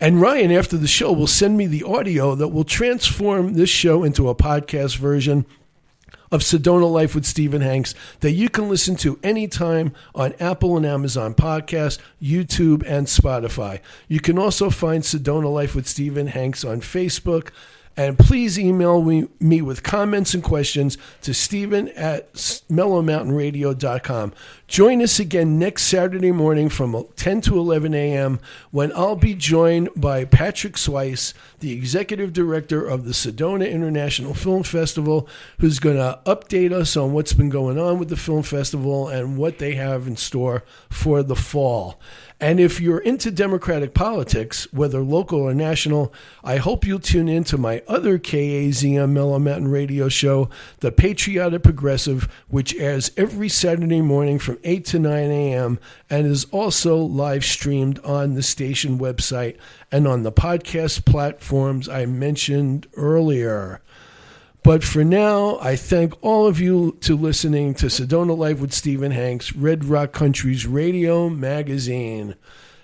Ryan, after the show, will send me the audio that will transform this show into a podcast version of Sedona Life with Stephen Hanks that you can listen to anytime on Apple and Amazon Podcasts, YouTube, and Spotify. You can also find Sedona Life with Stephen Hanks on Facebook. And please email me with comments and questions to Stephen@mellowmountainradio.com. Join us again next Saturday morning from 10 to 11 a.m. when I'll be joined by Patrick Swice, the executive director of the Sedona International Film Festival, who's going to update us on what's been going on with the film festival and what they have in store for the fall. And if you're into Democratic politics, whether local or national, I hope you'll tune in to my other KAZM Mellow Mountain radio show, The Patriotic Progressive, which airs every Saturday morning from 8 to 9 a.m. and is also live streamed on the station website and on the podcast platforms I mentioned earlier. But for now, I thank all of you to listening to Sedona Life with Stephen Hanks, Red Rock Country's radio magazine.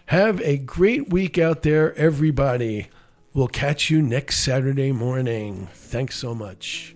Have a great week out there, everybody. We'll catch you next Saturday morning. Thanks so much.